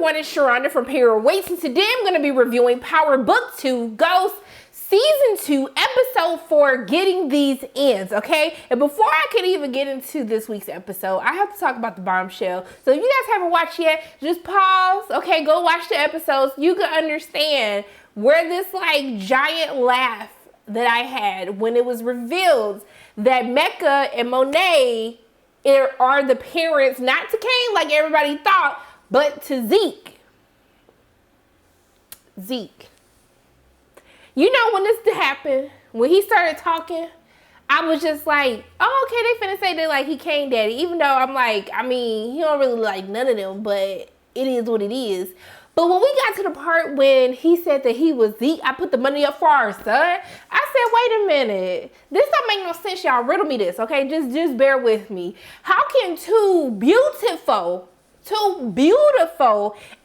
everyone, it's Sharonda from Payroll Waits, and today I'm going to be reviewing Power Book 2 Ghost Season 2, Episode 4, Getting These Ends, okay? And before I can even get into this week's episode, I have to talk about the bombshell. So if you guys haven't watched yet, just pause, okay? Go watch the episodes. You can understand where this, like, giant laugh that I had when it was revealed that Mecca and Monet are the parents, not to Kane like everybody thought, but to Zeke. Zeke. You know when this happened, when he started talking, I was just like, oh, okay, they finna say that like he Kane daddy. Even though I'm like, I mean, he don't really like none of them, but it is what it is. But when we got to the part when he said that he was Zeke, I put the money up for our son. I said, wait a minute. This don't make no sense, y'all. Riddle me this, okay? Just bear with me. How can two beautiful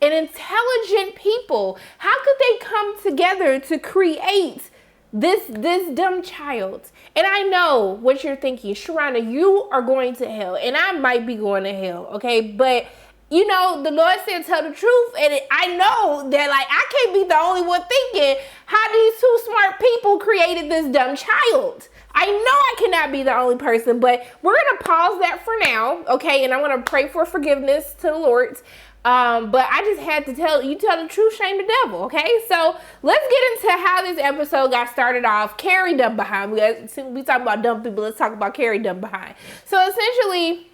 and intelligent people, how could they come together to create this dumb child? And I know what you're thinking. Sharonda, you are going to hell, and I might be going to hell, okay? But you know, the Lord said tell the truth, and I know that, like, I can't be the only one thinking how these two smart people created this dumb child. I know I cannot be the only person, but we're going to pause that for now, okay? And I'm going to pray for forgiveness to the Lord. But I just had to tell the truth, shame the devil, okay? So let's get into how this episode got started off. Carrie done behind. We talk about dumb people. Let's talk about Carrie done behind. So essentially,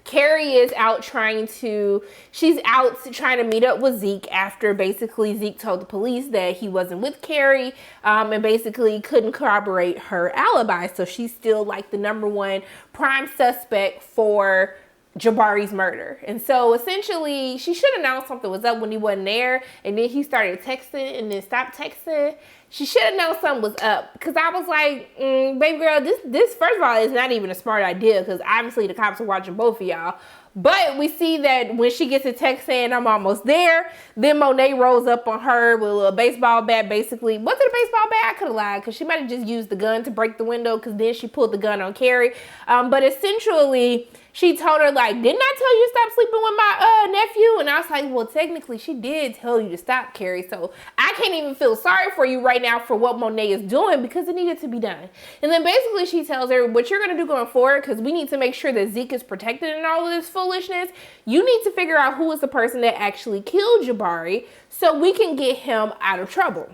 Carrie is out trying to meet up with Zeke after basically Zeke told the police that he wasn't with Carrie, and basically couldn't corroborate her alibi. So she's still like the number one prime suspect for Jabari's murder. And so essentially she should have known something was up when he wasn't there, and then he started texting and then stopped texting. She should have known something was up, because I was like, baby girl, this first of all is not even a smart idea, because obviously the cops are watching both of y'all. But we see that when she gets a text saying I'm almost there, then Monet rolls up on her with a baseball bat, basically. Was it a baseball bat? I could have lied, because she might have just used the gun to break the window, because then she pulled the gun on Carrie. But essentially, she told her, like, didn't I tell you to stop sleeping with my nephew? And I was like, well, technically, she did tell you to stop, Carrie. So I can't even feel sorry for you right now for what Monet is doing, because it needed to be done. And then basically she tells her, what you're going to do going forward, because we need to make sure that Zeke is protected in all of this foolishness, you need to figure out who is the person that actually killed Jabari so we can get him out of trouble.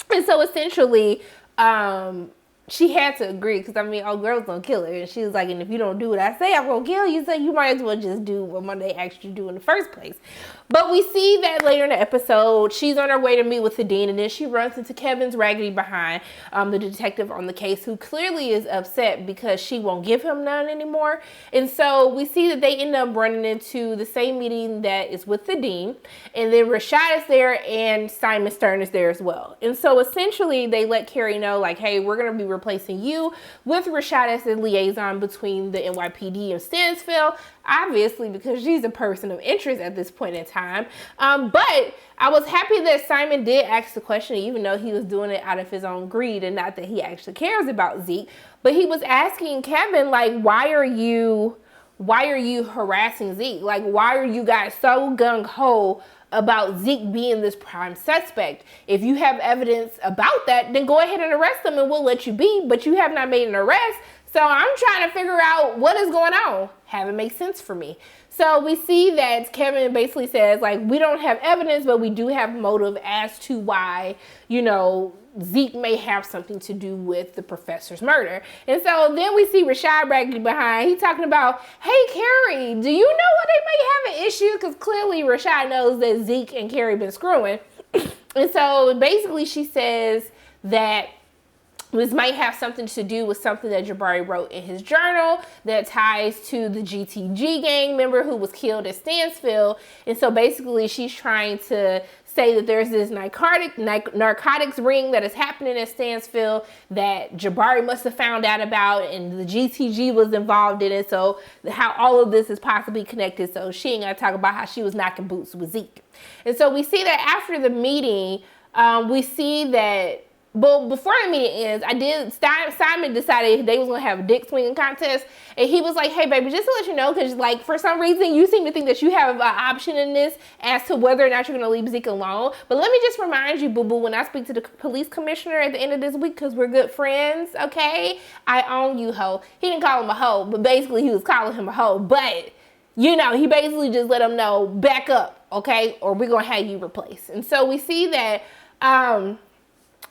And so essentially, she had to agree, because, I mean, old girl's gonna kill her. And she was like, and if you don't do what I say, I'm gonna kill you. So you might as well just do what Monday asked you to do in the first place. But we see that later in the episode, she's on her way to meet with the dean, and then she runs into Kevin's raggedy behind, the detective on the case, who clearly is upset because she won't give him none anymore. And so we see that they end up running into the same meeting that is with the dean. And then Rashad is there, and Simon Stern is there as well. And so essentially, they let Carrie know, like, hey, we're gonna be replacing you with Rashad as the liaison between the NYPD and Stansfield, obviously because she's a person of interest at this point in time. But I was happy that Simon did ask the question, even though he was doing it out of his own greed and not that he actually cares about Zeke. But he was asking Kevin, like, why are you harassing Zeke? Like, why are you guys so gung-ho about Zeke being this prime suspect? If you have evidence about that, then go ahead and arrest him and we'll let you be, but you have not made an arrest. So I'm trying to figure out what is going on. Haven't made sense for me. So we see that Kevin basically says, like, we don't have evidence, but we do have motive as to why, you know, Zeke may have something to do with the professor's murder. And so then we see Rashad bragging behind. He's talking about, hey, Carrie, do you know what they may have an issue? Because clearly Rashad knows that Zeke and Carrie been screwing. And so basically she says that this might have something to do with something that Jabari wrote in his journal that ties to the GTG gang member who was killed at Stansfield. And so basically she's trying to say that there's this narcotics ring that is happening at Stansfield that Jabari must have found out about, and the GTG was involved in it. So how all of this is possibly connected. So she ain't gonna talk about how she was knocking boots with Zeke. And so we see that after the meeting, we see that But before the meeting ends, Simon decided they was gonna have a dick swinging contest, and he was like, "Hey, baby, just to let you know, because like for some reason you seem to think that you have an option in this as to whether or not you're gonna leave Zeke alone. But let me just remind you, boo boo, when I speak to the police commissioner at the end of this week, because we're good friends, okay? I own you, hoe." He didn't call him a hoe, but basically he was calling him a hoe. But you know, he basically just let him know, back up, okay, or we're gonna have you replaced. And so we see that.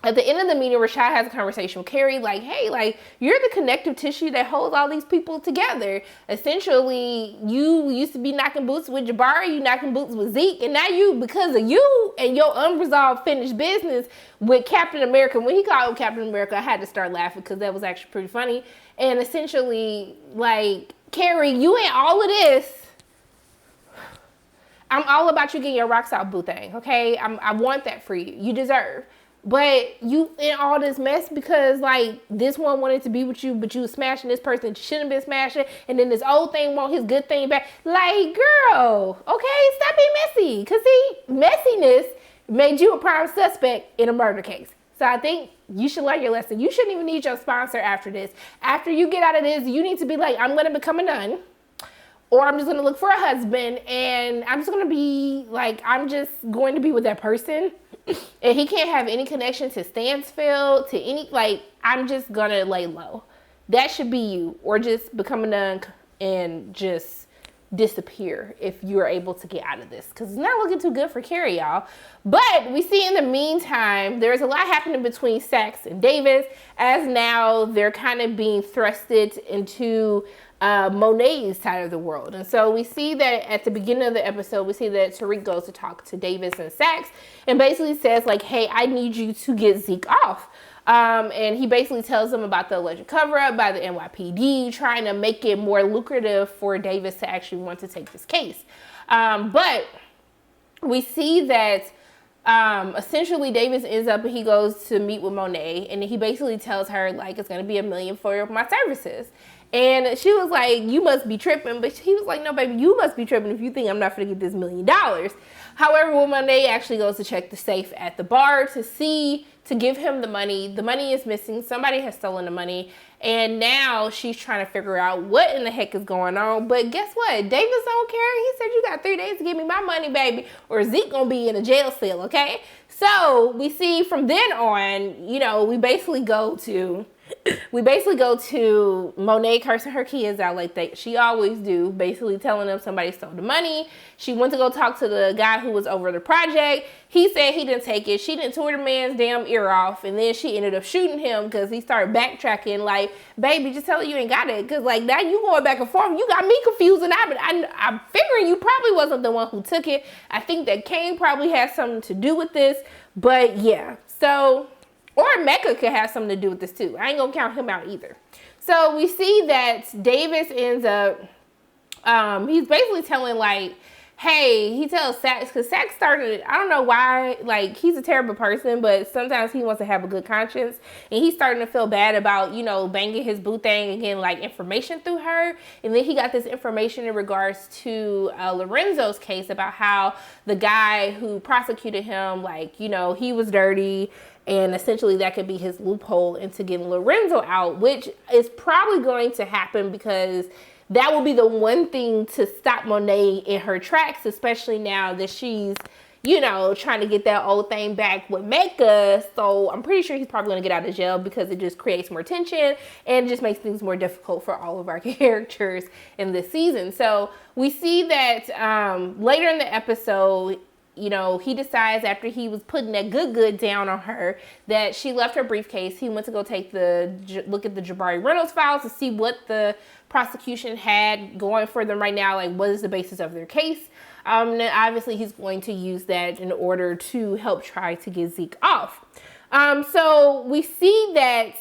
At the end of the meeting, Rashad has a conversation with Carrie, like, hey, like, you're the connective tissue that holds all these people together. Essentially, you used to be knocking boots with Jabari, you knocking boots with Zeke, and now you, because of you and your unresolved finished business with Captain America, when he called Captain America, I had to start laughing because that was actually pretty funny. And essentially, like, Carrie, you ain't all of this. I'm all about you getting your rocks out boo thing, okay? I want that for you. You deserve. But you in all this mess because like this one wanted to be with you, but you was smashing this person shouldn't have been smashing, and then this old thing want his good thing back. Like, girl, okay, stop being messy. Cause see, messiness made you a prime suspect in a murder case. So I think you should learn your lesson. You shouldn't even need your sponsor after this. After you get out of this, you need to be like, I'm gonna become a nun. Or I'm just gonna look for a husband, and I'm just gonna be like, I'm just going to be with that person. And he can't have any connection to Stansfield, to any, like, I'm just gonna lay low. That should be you. Or just become a nun and just disappear if you're able to get out of this. Because it's not looking too good for Carrie, y'all. But we see in the meantime, there's a lot happening between Saxe and Davis, as now they're kind of being thrusted into Monet's side of the world. And so we see that at the beginning of the episode, we see that Tariq goes to talk to Davis and Saxe and basically says like, hey, I need you to get Zeke off. And he basically tells them about the alleged cover-up by the NYPD, trying to make it more lucrative for Davis to actually want to take this case. But we see that essentially Davis ends up and he goes to meet with Monet, and he basically tells her like, it's going to be $1 million for my services. And she was like, you must be tripping. But he was like, no, baby, you must be tripping if you think I'm not going to get this $1 million. However, when Monet actually goes to check the safe at the bar to give him the money is missing. Somebody has stolen the money. And now she's trying to figure out what in the heck is going on. But guess what? Davis don't care. He said, you got 3 days to give me my money, baby, or Zeke gonna be in a jail cell, okay? So we see from then on, you know, we basically go to Monet cursing her kids out like she always do, basically telling them somebody stole the money. She went to go talk to the guy who was over the project. He said he didn't take it. She didn't tore the man's damn ear off, and then she ended up shooting him because he started backtracking like, baby, just tell her you ain't got it, because like now you going back and forth. You got me confused, and I'm figuring you probably wasn't the one who took it. I think that Kane probably has something to do with this, but yeah, so... Or Mecca could have something to do with this too. I ain't gonna count him out either. So we see that Davis ends up, he's basically telling like, hey, he tells Saxe, because Saxe started, I don't know why, like he's a terrible person, but sometimes he wants to have a good conscience. And he's starting to feel bad about, you know, banging his boo thing and getting like information through her. And then he got this information in regards to Lorenzo's case about how the guy who prosecuted him, like, you know, he was dirty. And essentially that could be his loophole into getting Lorenzo out, which is probably going to happen because that will be the one thing to stop Monet in her tracks, especially now that she's, you know, trying to get that old thing back with Mecca. So I'm pretty sure he's probably going to get out of jail because it just creates more tension and just makes things more difficult for all of our characters in this season. So we see that later in the episode, you know, he decides after he was putting that good down on her that she left her briefcase. He went to go take look at the Jabari Reynolds files to see what the prosecution had going for them right now. Like, what is the basis of their case? And obviously he's going to use that in order to help try to get Zeke off. So we see that,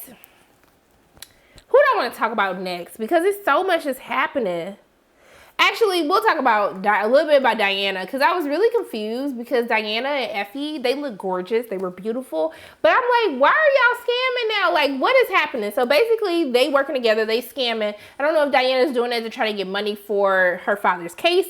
who do I want to talk about next? Because it's so much is happening. Actually, we'll talk about a little bit about Diana, because I was really confused because Diana and Effie, they look gorgeous. They were beautiful. But I'm like, why are y'all scamming now? Like, what is happening? So basically, they working together. They scamming. I don't know if Diana's doing it to try to get money for her father's case,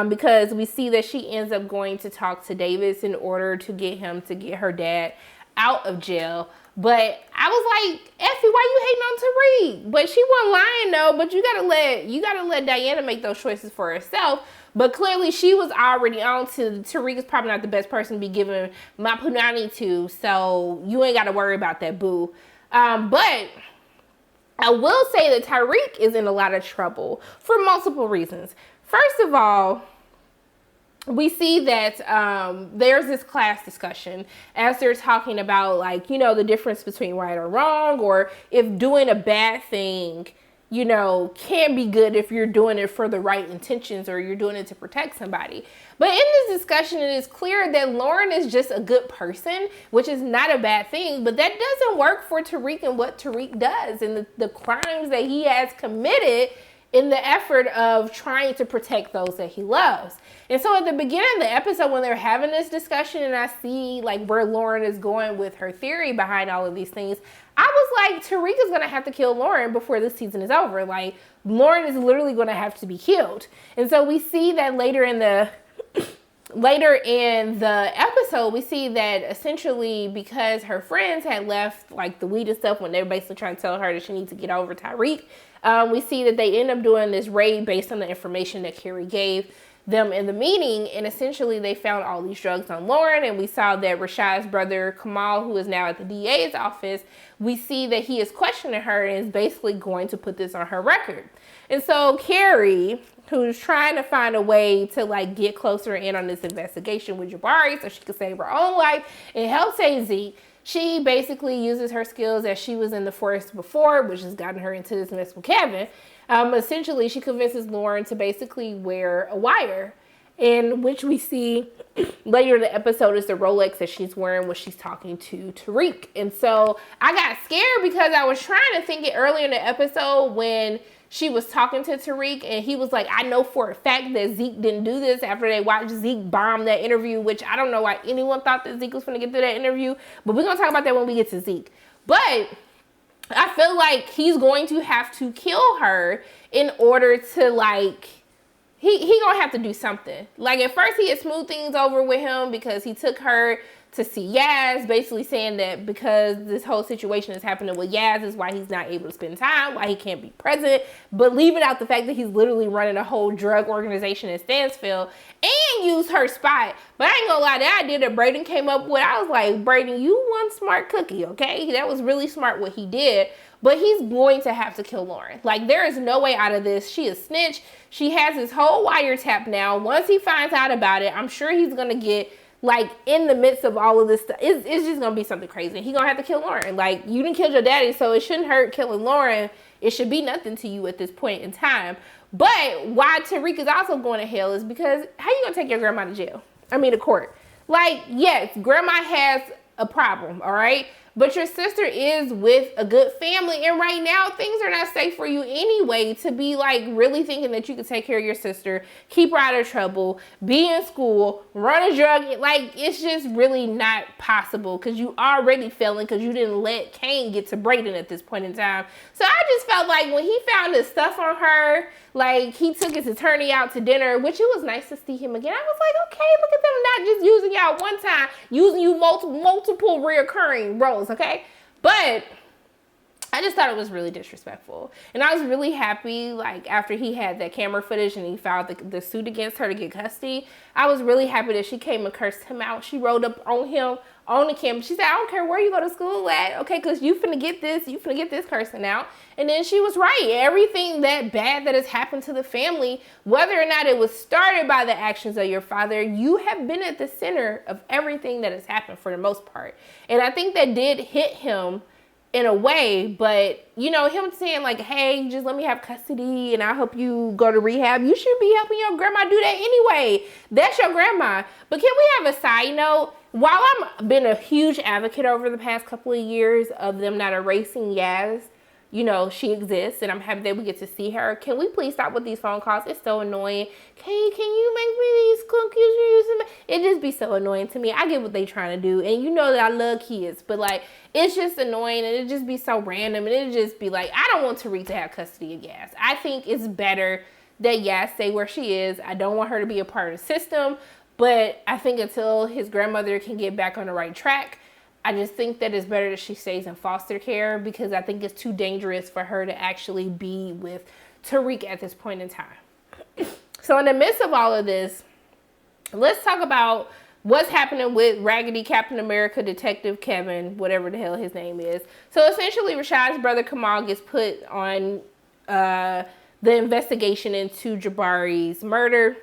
because we see that she ends up going to talk to Davis in order to get him to get her dad out of jail. But I was like, Effie, why you hating on Tariq? But she wasn't lying though. But you gotta let Diana make those choices for herself. But clearly she was already on to Tariq is probably not the best person to be giving my punani to. So you ain't gotta worry about that, boo. But I will say that Tariq is in a lot of trouble for multiple reasons. First of all, we see that there's this class discussion as they're talking about, like, you know, the difference between right or wrong, or if doing a bad thing, you know, can be good if you're doing it for the right intentions or you're doing it to protect somebody. But in this discussion, it is clear that Lauren is just a good person, which is not a bad thing, but that doesn't work for Tariq and what Tariq does and the crimes that he has committed in the effort of trying to protect those that he loves. And so at the beginning of the episode, when they're having this discussion and I see like where Lauren is going with her theory behind all of these things, I was like, Tariq is going to have to kill Lauren before this season is over. Like, Lauren is literally going to have to be killed. And so we see that later in the episode, we see that essentially because her friends had left like the weed and stuff when they were basically trying to tell her that she needs to get over Tariq, we see that they end up doing this raid based on the information that Carrie gave them in the meeting, and essentially they found all these drugs on Lauren, and we saw that Rashad's brother Kamal, who is now at the DA's office, we see that he is questioning her and is basically going to put this on her record. And so Carrie, who's trying to find a way to like get closer in on this investigation with Jabari so she could save her own life and help save Zeke, she basically uses her skills as she was in the forest before, which has gotten her into this mess with Kevin. Essentially, she convinces Lauren to basically wear a wire, in which we see later in the episode is the Rolex that she's wearing when she's talking to Tariq. And so I got scared because I was trying to think it earlier in the episode when she was talking to Tariq and he was like, I know for a fact that Zeke didn't do this after they watched Zeke bomb that interview, which I don't know why anyone thought that Zeke was going to get through that interview, but we're going to talk about that when we get to Zeke. But I feel like he's going to have to kill her in order to like, he gonna have to do something. Like at first he had smoothed things over with him because he took her to see Yaz, basically saying that because this whole situation is happening with Yaz is why he's not able to spend time, why he can't be present, but leaving out the fact that he's literally running a whole drug organization in Stansfield and used her spot. But I ain't gonna lie, that idea that Brayden came up with, I was like, Brayden, you one smart cookie, okay? That was really smart what he did. But he's going to have to kill Lauren. Like, there is no way out of this. She is snitch. She has his whole wiretap now. Once he finds out about it, I'm sure he's going to get, like, in the midst of all of this stuff. It's just going to be something crazy. He's going to have to kill Lauren. Like, you didn't kill your daddy, so it shouldn't hurt killing Lauren. It should be nothing to you at this point in time. But why Tariq is also going to hell is because how you going to take your grandma to jail? I mean, to court. Like, yes, grandma has a problem, all right? But your sister is with a good family, and right now things are not safe for you anyway to be like really thinking that you can take care of your sister, keep her out of trouble, be in school, run a drug. Like, it's just really not possible because you already failing because you didn't let Kane get to Brayden at this point in time. So I just felt like when he found this stuff on her, like he took his attorney out to dinner, which it was nice to see him again. I was like, okay, look at them not just using y'all one time, using you multiple reoccurring roles, okay? But I just thought it was really disrespectful. And I was really happy, like, after he had that camera footage and he filed the suit against her to get custody, I was really happy that she came and cursed him out. She rolled up on him on the camera. She said, I don't care where you go to school at, okay, because you finna get this cursing out. And then she was right. Everything that bad that has happened to the family, whether or not it was started by the actions of your father, you have been at the center of everything that has happened for the most part. And I think that did hit him in a way, but you know, him saying like, hey, just let me have custody and I'll help you go to rehab. You should be helping your grandma do that anyway. That's your grandma. But can we have a side note? While I've been a huge advocate over the past couple of years of them not erasing Yaz, you know, she exists and I'm happy that we get to see her. Can we please stop with these phone calls? It's so annoying. Can you make me these cookies? It just be so annoying to me. I get what they trying to do. And you know that I love kids, but like, it's just annoying and it just be so random. And it just be like, I don't want Tariq to have custody of Yaz. I think it's better that Yaz stay where she is. I don't want her to be a part of the system, but I think until his grandmother can get back on the right track, I just think that it's better that she stays in foster care because I think it's too dangerous for her to actually be with Tariq at this point in time. So in the midst of all of this, let's talk about what's happening with Raggedy Captain America Detective Kevin, whatever the hell his name is. So essentially, Rashad's brother Kamal gets put on the investigation into Jabari's murder.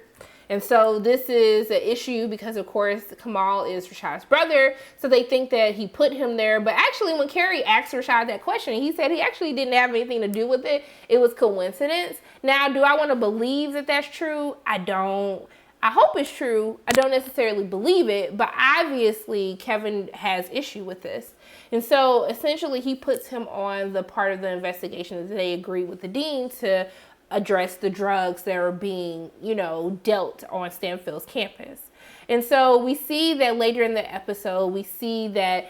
And so this is an issue because, of course, Kamal is Rashad's brother. So they think that he put him there. But actually, when Carrie asked Rashad that question, he said he actually didn't have anything to do with it. It was coincidence. Now, do I want to believe that that's true? I don't. I hope it's true. I don't necessarily believe it, but obviously Kevin has issue with this. And so essentially he puts him on the part of the investigation that they agree with the dean to address the drugs that are being, dealt on Stanfield's campus. And so we see that later in the episode, we see that,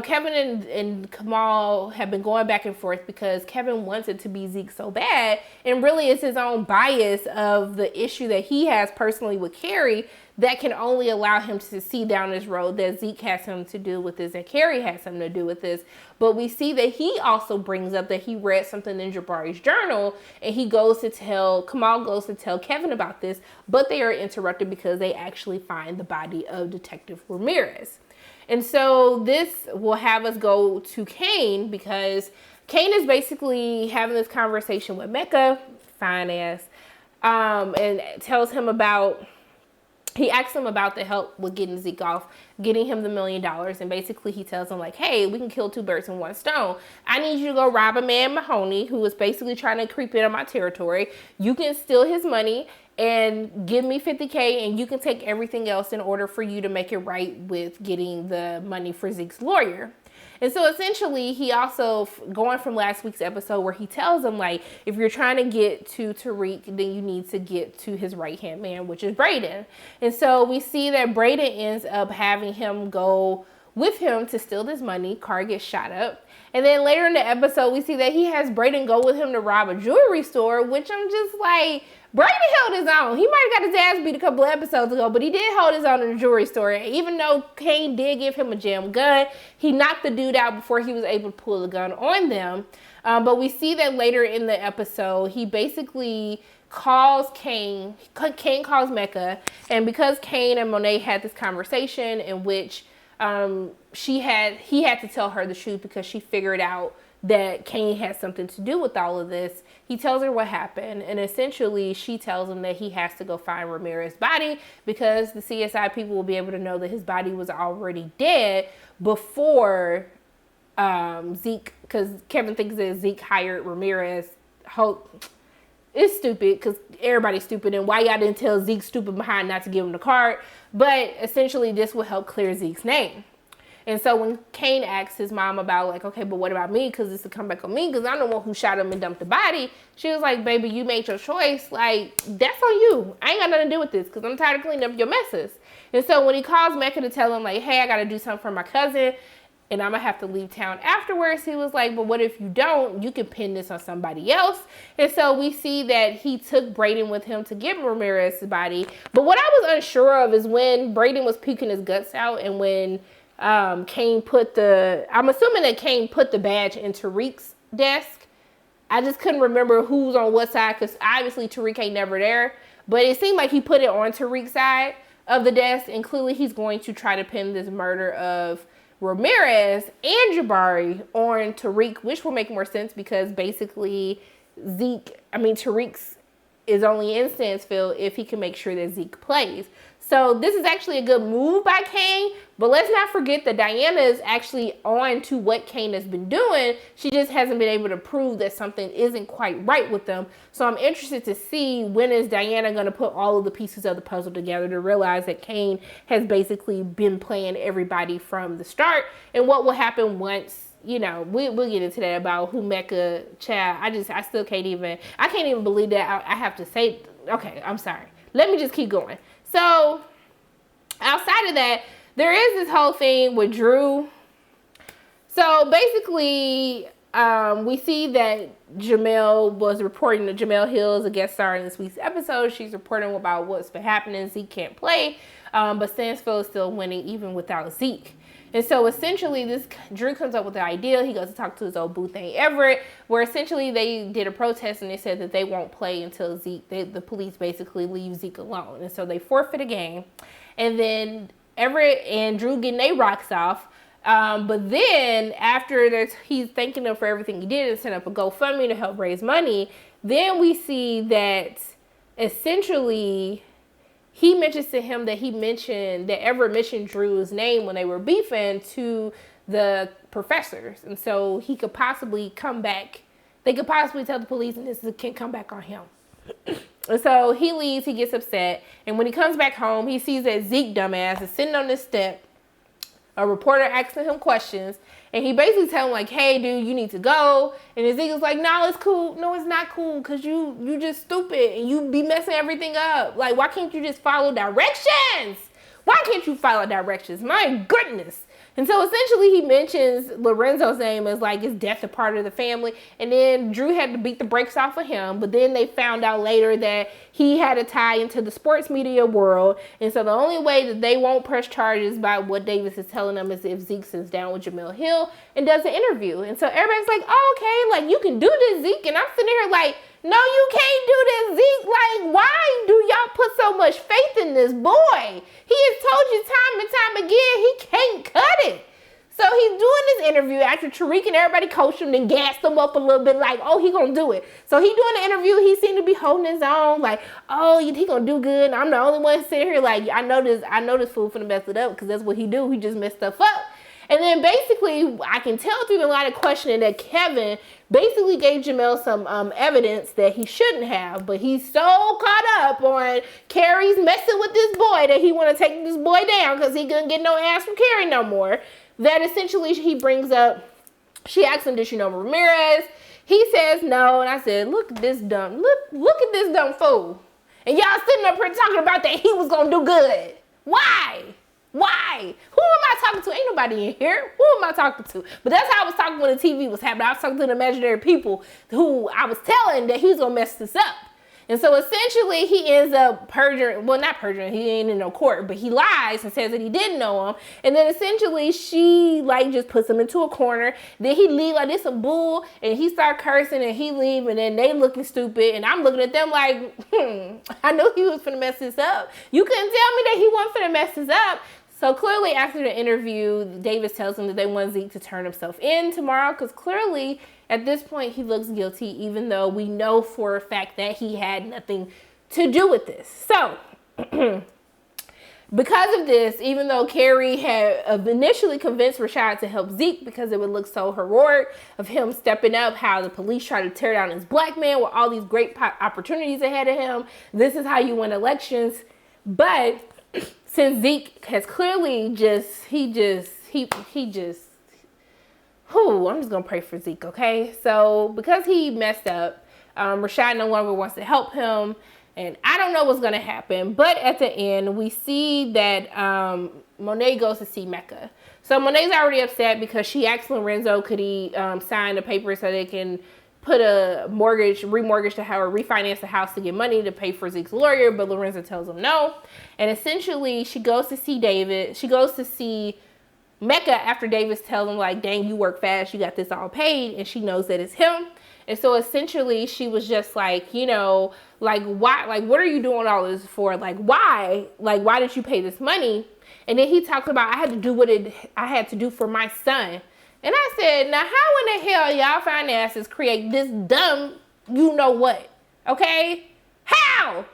Kevin and Kamal have been going back and forth because Kevin wants it to be Zeke so bad. And really it's his own bias of the issue that he has personally with Carrie that can only allow him to see down this road that Zeke has something to do with this and Carrie has something to do with this. But we see that he also brings up that he read something in Jabari's journal and Kamal goes to tell Kevin about this, but they are interrupted because they actually find the body of Detective Ramirez. And so this will have us go to Kane because Kane is basically having this conversation with Mecca, fine ass, and tells him he asks him about the help with getting Zeke off, getting him the $1 million. And basically he tells him like, hey, we can kill two birds in one stone. I need you to go rob a man, Mahoney, who is basically trying to creep in on my territory. You can steal his money and give me $50K and you can take everything else in order for you to make it right with getting the money for Zeke's lawyer. And so essentially he also, going from last week's episode where he tells him like, if you're trying to get to Tariq, then you need to get to his right-hand man, which is Brayden. And so we see that Brayden ends up having him go with him to steal this money. Car gets shot up. And then later in the episode, we see that he has Brayden go with him to rob a jewelry store, which I'm just like, Brayden held his own. He might have got his ass beat a couple of episodes ago, but he did hold his own in the jewelry store. And even though Kane did give him a jam gun, he knocked the dude out before he was able to pull the gun on them. But we see that later in the episode, he basically calls Kane calls Mecca. And because Kane and Monet had this conversation in which he had to tell her the truth because she figured out that Kane has something to do with all of this. He tells her what happened, and essentially she tells him that he has to go find Ramirez's body because the CSI people will be able to know that his body was already dead before Zeke, because Kevin thinks that Zeke hired Ramirez. It's stupid because everybody's stupid, and why y'all didn't tell Zeke stupid behind not to give him the card, but essentially this will help clear Zeke's name. And so when Kane asks his mom about like, okay, but what about me? Because this will come back on me because I'm the one who shot him and dumped the body. She was like, baby, you made your choice. Like, that's on you. I ain't got nothing to do with this because I'm tired of cleaning up your messes. And so when he calls Mecca to tell him like, hey, I got to do something for my cousin and I'm going to have to leave town afterwards, he was like, but what if you don't? You can pin this on somebody else. And so we see that he took Brayden with him to get Ramirez's body. But what I was unsure of is when Brayden was puking his guts out and when Kane I'm assuming that Kane put the badge in Tariq's desk. I just couldn't remember who's on what side because obviously Tariq ain't never there. But it seemed like he put it on Tariq's side of the desk, and clearly he's going to try to pin this murder of Ramirez and Jabari on Tariq, which will make more sense because basically Tariq's is only in Stansfield if he can make sure that Zeke plays. So this is actually a good move by Kane, but let's not forget that Diana is actually on to what Kane has been doing. She just hasn't been able to prove that something isn't quite right with them. So I'm interested to see when is Diana going to put all of the pieces of the puzzle together to realize that Kane has basically been playing everybody from the start, and what will happen once, we'll get into that about who Mecca, child. I still can't even believe that I have to say, okay, I'm sorry. Let me just keep going. So outside of that, there is this whole thing with Drew. So basically, we see that Jamel was reporting that Jamel Hill is a guest star in this week's episode. She's reporting about what's been happening. Zeke can't play, but Stansfield is still winning even without Zeke. And so essentially Drew comes up with the idea. He goes to talk to his old boo thing Everett, where essentially they did a protest and they said that they won't play until the police basically leave Zeke alone. And so they forfeit a game. And then Everett and Drew getting their rocks off. But then after he's thanking them for everything he did and set up a GoFundMe to help raise money, then we see that essentially he mentions to him that Everett mentioned Drew's name when they were beefing to the professors. And so he could possibly come back. They could possibly tell the police and this can come back on him. And so he leaves, he gets upset. And when he comes back home, he sees that Zeke dumbass is sitting on this step. A reporter asking him questions. And he basically tells him like, hey, dude, you need to go. And Zeke is like, no, it's cool. No, it's not cool because you just stupid and you be messing everything up. Like, why can't you just follow directions? Why can't you follow directions? My goodness. And so essentially he mentions Lorenzo's name as like his death a part of the family. And then Drew had to beat the brakes off of him. But then they found out later that he had a tie into the sports media world. And so the only way that they won't press charges by what Davis is telling them is if Zeke sits down with Jamil Hill and does an interview. And so everybody's like, oh, okay, like you can do this, Zeke. And I'm sitting here like, no, you can't do this, Zeke. Like, why do y'all put so much faith in this boy? He has told you time and time again he can't cut it. So he's doing this interview after Tariq and everybody coached him and gassed him up a little bit like, oh, he gonna do it. So he doing the interview. He seemed to be holding his own like, oh, he gonna do good. And I'm the only one sitting here like, I know this fool finna mess it up because that's what he do. He just messed stuff up. And then basically, I can tell through the line of questioning that Kevin basically gave Jamel some evidence that he shouldn't have. But he's so caught up on Carrie's messing with this boy that he want to take this boy down because he couldn't get no ass from Carrie no more. That essentially he brings up, she asks him, did she know Ramirez? He says no. And I said, look at this dumb fool. And y'all sitting up here talking about that he was going to do good. Why? Why? Who am I talking to? Ain't nobody in here. Who am I talking to? But that's how I was talking when the TV was happening. I was talking to the imaginary people who I was telling that he's going to mess this up. And so essentially he ends up perjuring, well, not perjuring, he ain't in no court, but he lies and says that he didn't know him. And then essentially she like just puts him into a corner. Then he leave like this a bull and he start cursing and he leave and then they looking stupid. And I'm looking at them like, I knew he was finna mess this up. You couldn't tell me that he wasn't finna mess this up. So clearly after the interview, Davis tells him that they want Zeke to turn himself in tomorrow because clearly at this point he looks guilty even though we know for a fact that he had nothing to do with this. So because of this, even though Carrie had initially convinced Rashad to help Zeke because it would look so heroic of him stepping up, how the police try to tear down his black man with all these great opportunities ahead of him. This is how you win elections. But since Zeke has clearly I'm just gonna pray for Zeke, okay? So because he messed up, Rashad no longer wants to help him, and I don't know what's gonna happen. But at the end, we see that Monet goes to see Mecca. So Monet's already upset because she asked Lorenzo could he sign the paper so they can put a remortgage to or refinance the house to get money to pay for Zeke's lawyer, but Lorenzo tells him no. And essentially she goes to see David. She goes to see Mecca after Davis tells him like, dang, you work fast, you got this all paid, and she knows that it's him. And so essentially she was just like, you know, like why, like what are you doing all this for? Like why did you pay this money? And then he talks about I had to do what I had to do for my son. And I said, now how in the hell y'all finances create this dumb you know what? Okay? How?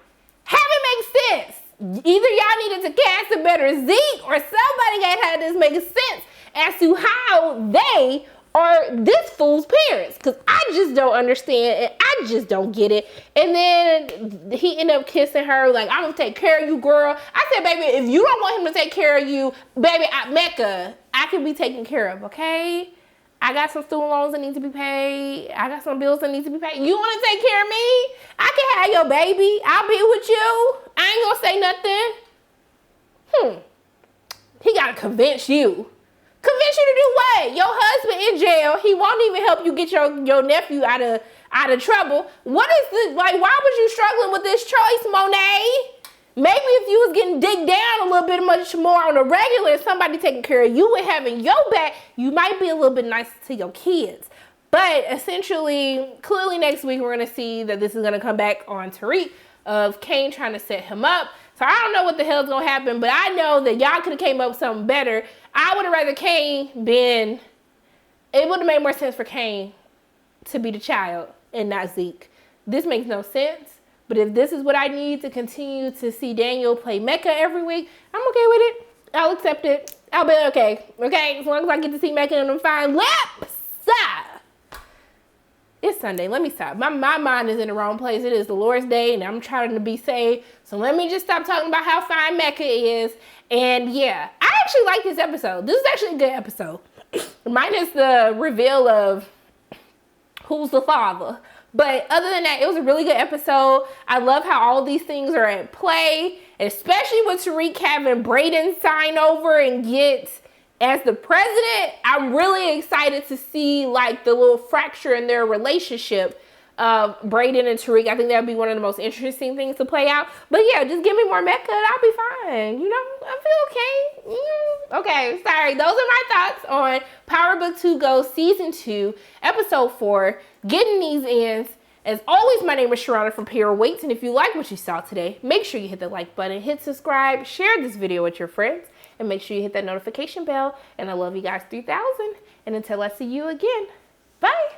Have it make sense. Either y'all needed to cast a better Zeke or somebody got to have this make sense as to how they are this fool's parents. Because I just don't understand and I just don't get it. And then he ended up kissing her like, I'm going to take care of you, girl. I said, baby, if you don't want him to take care of you, baby, Mecca, I can be taken care of, okay? I got some student loans that need to be paid. I got some bills that need to be paid. You want to take care of me? I can have your baby. I'll be with you. I ain't going to say nothing. He got to convince you. Convince you to do what? Your husband in jail. He won't even help you get your nephew out of trouble. What is this? Like, why was you struggling with this choice, Monet? Maybe if you was getting digged down a little bit much more on a regular, somebody taking care of you and having your back, you might be a little bit nicer to your kids. But essentially, clearly next week, we're going to see that this is going to come back on Tariq of Kane trying to set him up. So I don't know what the hell's going to happen, but I know that y'all could have came up with something better. I would have rather Kane been, it would have made more sense for Kane to be the child and not Zeke. This makes no sense. But if this is what I need to continue to see Daniel play Mecca every week, I'm okay with it. I'll accept it. I'll be okay. Okay, as long as I get to see Mecca and I'm fine. It's Sunday. Let me stop. My mind is in the wrong place. It is the Lord's Day, and I'm trying to be saved. So let me just stop talking about how fine Mecca is. And yeah, I actually like this episode. This is actually a good episode. Minus the reveal of who's the father. But other than that, it was a really good episode. I love how all these things are at play, especially with Tariq having Brayden sign over and get as the president. I'm really excited to see like the little fracture in their relationship of Brayden and Tariq. I think that would be one of the most interesting things to play out. But yeah, just give me more Mecca and I'll be fine. You know, I feel okay. Okay, sorry. Those are my thoughts on Power Book 2 Go Season 2, Episode 4, Getting These Ends. As always, my name is Sharana from Pure Weights, and if you like what you saw today, make sure you hit the like button, hit subscribe, share this video with your friends, and make sure you hit that notification bell. And I love you guys 3000. And until I see you again, bye.